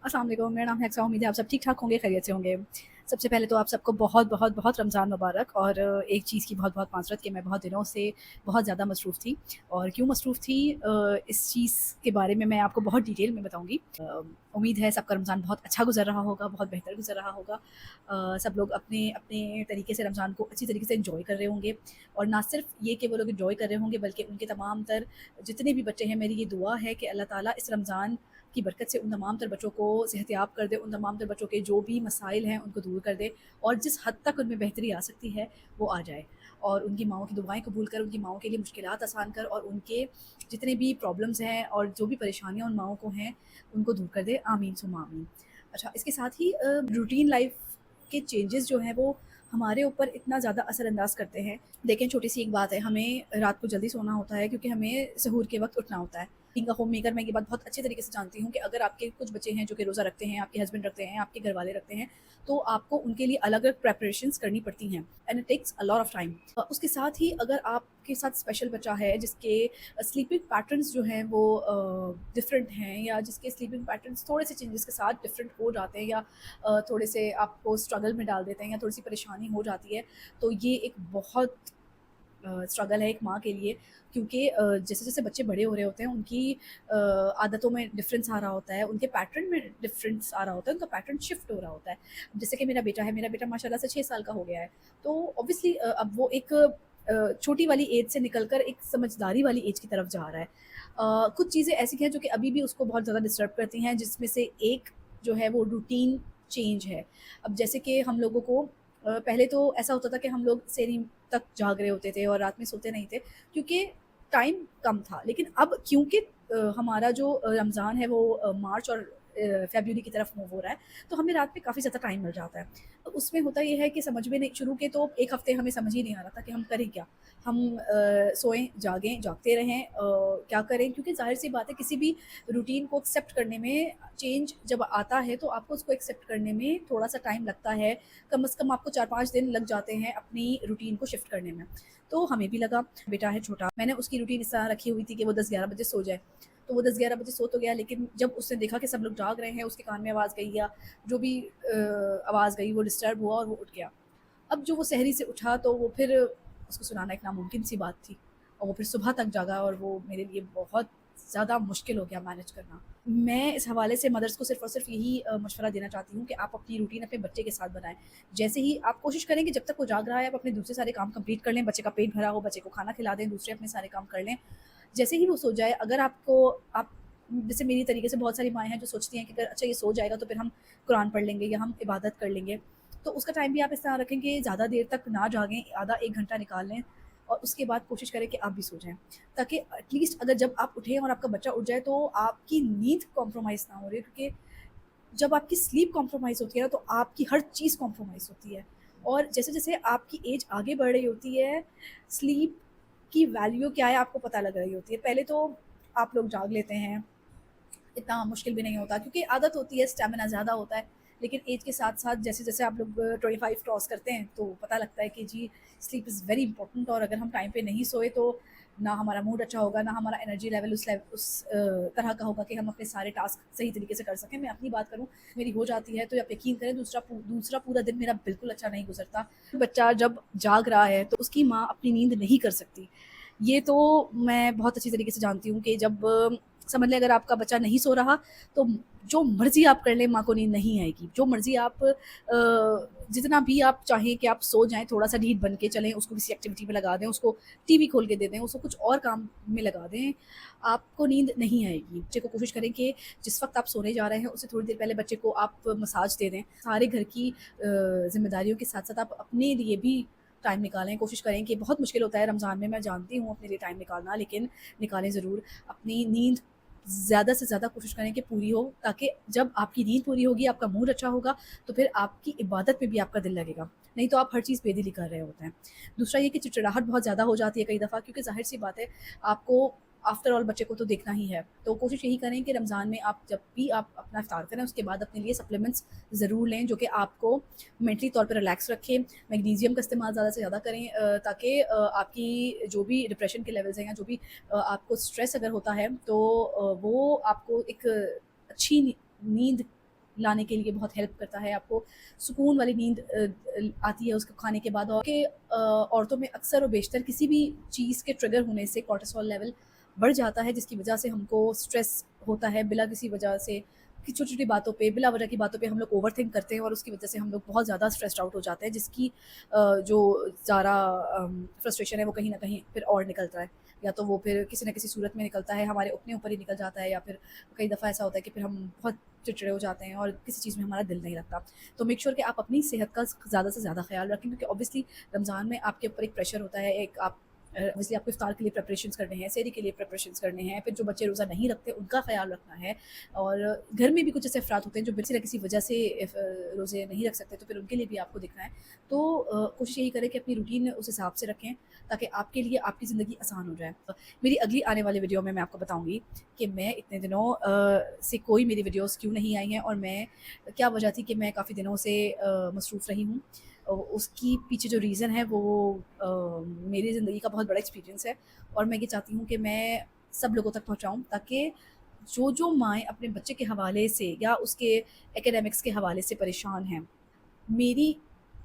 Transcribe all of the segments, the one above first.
अस्सलाम वालेकुम, मेरा नाम है अक्सा। उम्मीद है आप सब ठीक-ठाक होंगे, खैरियत से होंगे। सबसे पहले तो आप सबको बहुत रमज़ान मुबारक। और एक चीज़ की बहुत माज़रत कि मैं बहुत दिनों से बहुत ज़्यादा मसरूफ़ थी। और क्यों मसरूफ़ थी, इस चीज़ के बारे में मैं आपको बहुत डिटेल में बताऊँगी। उम्मीद है सबका रमज़ान बहुत अच्छा गुज़र रहा होगा, बहुत बेहतर गुज़र रहा होगा। सब लोग अपने अपने तरीके से रमज़ान को अच्छी तरीके से एन्जॉय कर रहे होंगे। और ना सिर्फ़ ये कि वो लोग एन्जॉय कर रहे होंगे, बल्कि उनके तमाम तर जितने भी बच्चे हैं, मेरी ये दुआ है कि अल्लाह ताला इस रमज़ान की बरकत से उन तमाम तर बच्चों को सेहतियाब कर दे, उन तमाम तर बच्चों के जो भी मसाइल हैं उनको दूर कर दे, और जिस हद तक उनमें बेहतरी आ सकती है वो आ जाए। और उनकी माँओं की दुआएं कबूल कर, उनकी माँओं के लिए मुश्किलात आसान कर, और उनके जितने भी प्रॉब्लम्स हैं और जो भी परेशानियाँ उन माँओं को हैं उनको दूर कर दे। आमीन सुम्मा आमीन। अच्छा, इसके साथ ही रूटीन लाइफ के चेंजेस जो हैं वो हमारे ऊपर इतना ज़्यादा असरअंदाज करते हैं। देखें, छोटी सी एक बात है, हमें रात को जल्दी सोना होता है क्योंकि हमें सहूर के वक्त उठना होता है। बीइंग अ होम मेकर मैं ये बात बहुत अच्छे तरीके से जानती हूँ कि अगर आपके कुछ बच्चे हैं जो कि रोज़ा रखते हैं, आपके हस्बैंड रखते हैं, आपके घर वाले रखते हैं, तो आपको उनके लिए अलग-अलग प्रिपरेशंस करनी पड़ती हैं, and it takes a lot of time. उसके साथ ही अगर आपके साथ स्पेशल बच्चा है जिसके स्लीपिंग पैटर्न्स जो हैं वो डिफरेंट हैं, या जिसके स्लीपिंग पैटर्न्स थोड़े से चेंजेस के साथ डिफरेंट हो जाते हैं, या थोड़े से आपको स्ट्रगल में डाल देते हैं, या थोड़ी सी परेशानी हो जाती है, तो ये एक बहुत स्ट्रगल है एक माँ के लिए। क्योंकि जैसे जैसे बच्चे बड़े हो रहे होते हैं, उनकी आदतों में डिफरेंस आ रहा होता है, उनके पैटर्न में डिफरेंस आ रहा होता है, उनका पैटर्न शिफ्ट हो रहा होता है। अब जैसे कि मेरा बेटा माशाल्लाह से 6 साल का हो गया है। तो ऑब्वियसली अब वो एक छोटी वाली एज से निकलकर एक समझदारी वाली एज की तरफ जा रहा है। कुछ चीज़ें ऐसी हैं जो कि अभी भी उसको बहुत ज़्यादा डिस्टर्ब करती हैं, जिसमें से एक जो है वो रूटीन चेंज है। अब जैसे कि हम लोगों को पहले तो ऐसा होता था कि हम लोग सेरी तक जाग रहे होते थे और रात में सोते नहीं थे, क्योंकि टाइम कम था। लेकिन अब क्योंकि हमारा जो रमज़ान है वो मार्च और फ़रवरी की तरफ मूव हो रहा है, तो हमें रात में काफ़ी ज़्यादा टाइम मिल जाता है। तो उसमें होता ये है कि समझ में नहीं, शुरू के तो 1 हफ़्ते हमें समझ ही नहीं आ रहा था कि हम करें क्या? हम सोएँ, जागें, जागते रहें, क्या करें? क्योंकि ज़ाहिर-सी बात है, किसी भी रूटीन को एक्सेप्ट करने में, चेंज जब आता है तो आपको उसको एक्सेप्ट करने में थोड़ा-सा टाइम लगता है। कम से कम आपको 4-5 दिन लग जाते हैं अपनी रूटीन को शिफ्ट करने में। तो हमें भी लगा, बेटा है छोटा, मैंने उसकी रूटीन इस तरह रखी हुई थी कि वो 10-11 बजे सो जाए। तो वो 10-11 बजे सो तो गया, लेकिन जब उसने देखा कि सब लोग जाग रहे हैं, उसके कान में आवाज़ गई, या जो भी आवाज़ गई, वो डिस्टर्ब हुआ और वो उठ गया। अब जो वो सहरी से उठा, तो वो फिर उसको सुलाना एक नामुमकिन सी बात थी, और वो फिर सुबह तक जागा, और वो मेरे लिए बहुत ज़्यादा मुश्किल हो गया मैनेज करना। मैं इस हवाले से मदर्स को सिर्फ़ और सिर्फ़ यही मशवरा देना चाहती हूँ कि आप अपनी रूटीन अपने बच्चे के साथ बनाएँ। जैसे ही आप कोशिश करें कि जब तक वो जाग रहा है, आप अपने दूसरे सारे काम कंप्लीट कर लें, बच्चे का पेट भरा हो, बच्चे को खाना खिला दें, दूसरे अपने सारे काम कर लें। जैसे ही वो सो जाए, अगर आप जैसे मेरी तरीके से बहुत सारी माएँ हैं जो सोचती हैं कि अगर अच्छा ये सो जाएगा तो फिर हम कुरान पढ़ लेंगे या हम इबादत कर लेंगे। तो उसका टाइम भी आप इस तरह रखें कि ज़्यादा देर तक ना जागें, आधा 1 घंटा निकाल लें, और उसके बाद कोशिश करें कि आप भी सो जाएँ। ताकि एटलीस्ट अगर जब आप उठें और आपका बच्चा उठ जाए, तो आपकी नींद कॉम्प्रोमाइज़ ना हो रही हो, क्योंकि जब आपकी स्लीप कॉम्प्रोमाइज़ होती है ना, तो आपकी हर चीज़ कॉम्प्रोमाइज़ होती है। और जैसे-जैसे आपकी एज आगे बढ़ रही होती है, स्लीप की वैल्यू क्या है आपको पता लग रही होती है। पहले तो आप लोग जाग लेते हैं, इतना मुश्किल भी नहीं होता, क्योंकि आदत होती है, स्टैमिना ज़्यादा होता है। लेकिन एज के साथ-साथ जैसे-जैसे आप लोग 25 क्रॉस करते हैं, तो पता लगता है कि जी, स्लीप इज़ वेरी इंपॉर्टेंट, और अगर हम टाइम पे नहीं सोए तो ना हमारा मूड अच्छा होगा, ना हमारा एनर्जी लेवल उस तरह का होगा कि हम अपने सारे टास्क सही तरीके से कर सकें। मैं अपनी बात करूँ, मेरी हो जाती है, तो आप यकीन करें, दूसरा पूरा दिन मेरा बिल्कुल अच्छा नहीं गुज़रता। बच्चा जब जाग रहा है, तो उसकी माँ अपनी नींद नहीं कर सकती। ये तो मैं बहुत अच्छी तरीके से जानती हूँ कि जब समझ लें, अगर आपका बच्चा नहीं सो रहा, तो जो मर्ज़ी आप कर लें, माँ को नींद नहीं आएगी। जो मर्ज़ी आप जितना भी आप चाहें कि आप सो जाएँ, थोड़ा-सा ढीठ बन के चलें, उसको किसी एक्टिविटी में लगा दें, उसको टीवी खोल के दे दें, उसको कुछ और काम में लगा दें, आपको नींद नहीं आएगी। बच्चे को कोशिश करें कि जिस वक़्त आप सोने जा रहे हैं, उससे थोड़ी देर पहले बच्चे को आप मसाज दे दें। सारे घर की ज़िम्मेदारियों के साथ-साथ आप अपने लिए भी टाइम निकालें। कोशिश करें कि बहुत मुश्किल होता है रमज़ान में, मैं जानती हूँ, अपने लिए टाइम निकालना, लेकिन निकालें ज़रूर। अपनी नींद ज़्यादा से ज़्यादा कोशिश करें कि पूरी हो, ताकि जब आपकी नींद पूरी होगी, आपका मूड अच्छा होगा, तो फिर आपकी इबादत में भी आपका दिल लगेगा। नहीं तो आप हर चीज़ बेदिली कर रहे होते हैं। दूसरा ये कि चिड़चिड़ाहट बहुत ज़्यादा हो जाती है कई दफ़ा, क्योंकि ज़ाहिर-सी बात है, आपको आफ्टर ऑल बच्चे को तो देखना ही है। तो कोशिश यही करें कि रमज़ान में आप जब भी आप अपना इफ्तार करें, उसके बाद अपने लिए सप्लीमेंट्स ज़रूर लें, जो कि आपको मेंटली तौर पे रिलैक्स रखें। मैग्नीशियम का इस्तेमाल ज़्यादा से ज़्यादा करें, ताकि आपकी जो भी डिप्रेशन के लेवल्स हैं, या जो भी आपको स्ट्रेस अगर होता है, तो वो आपको एक अच्छी नींद लाने के लिए बहुत हेल्प करता है, आपको सुकून वाली नींद आती है उसको खाने के बाद। और कि औरतों में अक्सर और बेशतर किसी भी चीज़ के ट्रिगर होने से कॉर्टिसोल लेवल बढ़ जाता है, जिसकी वजह से हमको स्ट्रेस होता है बिला किसी वजह से, कि छोटी-छोटी बातों पे, बिला वजह की बातों पे हम लोग ओवरथिंक करते हैं और उसकी वजह से हम लोग बहुत ज़्यादा स्ट्रेस्ड आउट हो जाते हैं, जिसकी जो ज़्यादा फ्रस्ट्रेशन है वो कहीं न कहीं फिर और निकलता है, या तो वो फिर किसी न किसी सूरत में निकलता है, हमारे अपने ऊपर ही निकल जाता है, या फिर कई दफ़ा ऐसा होता है कि फिर हम बहुत चिड़चिड़े हो जाते हैं और किसी चीज़ में हमारा दिल नहीं लगता। तो मेक श्योर कि आप अपनी सेहत का ज़्यादा से ज़्यादा ख़्याल रखें, क्योंकि ऑब्वियसली रमज़ान में आपके ऊपर एक प्रेशर होता है, एक आप ऑब्वियसली आपको इफ्तार के लिए प्रिपरेशंस करने हैं, सहरी के लिए प्रिपरेशंस करने हैं, फिर जो बच्चे रोज़ा नहीं रखते उनका ख़्याल रखना है, और घर में भी कुछ ऐसे अफराद होते हैं जो किसी न किसी वजह से रोज़े नहीं रख सकते, तो फिर उनके लिए भी आपको देखना है। तो कोशिश यही करें कि अपनी रूटीन उस हिसाब से रखें, ताकि आपके लिए आपकी ज़िंदगी आसान हो जाए। मेरी अगली आने वाली वीडियो में मैं आपको बताऊँगी कि मैं इतने दिनों से कोई मेरी वीडियोज़ क्यों नहीं आई हैं, और मैं क्या वजह थी कि मैं काफ़ी दिनों से मसरूफ़ रही हूँ। उसकी पीछे जो रीज़न है वो मेरी ज़िंदगी का बहुत बड़ा एक्सपीरियंस है, और मैं ये चाहती हूँ कि मैं सब लोगों तक पहुँचाऊँ, ताकि जो माएँ अपने बच्चे के हवाले से या उसके एकेडमिक्स के हवाले से परेशान हैं, मेरी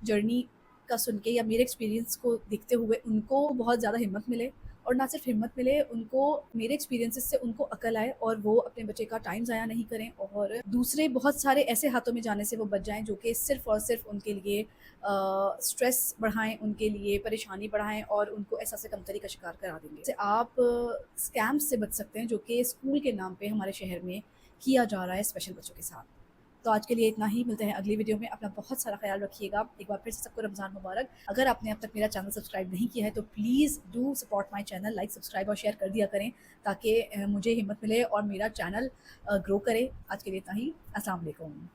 जर्नी का सुन के या मेरे एक्सपीरियंस को देखते हुए उनको बहुत ज़्यादा हिम्मत मिले, और ना सिर्फ हिम्मत मिले, उनको मेरे एक्सपीरियंसेस से उनको अकल आए, और वो अपने बच्चे का टाइम ज़ाया नहीं करें, और दूसरे बहुत सारे ऐसे हाथों में जाने से वो बच जाएँ जो कि सिर्फ़ और सिर्फ उनके लिए स्ट्रेस बढ़ाएँ, उनके लिए परेशानी बढ़ाएँ, और उनको एहसास कमतरी का शिकार करा देंगे। जैसे आप स्कैम्स से बच सकते हैं जो कि स्कूल के नाम पे हमारे शहर में किया जा रहा है स्पेशल बच्चों के साथ। तो आज के लिए इतना ही, मिलते हैं अगली वीडियो में। अपना बहुत सारा ख़्याल रखिएगा। एक बार फिर से सबको रमज़ान मुबारक। अगर आपने अब तक मेरा चैनल सब्सक्राइब नहीं किया है तो please do support my channel, like, subscribe और शेयर कर दिया करें, ताकि मुझे हिम्मत मिले और मेरा चैनल ग्रो करे। आज के लिए इतना ही। अस्सलाम वालेकुम।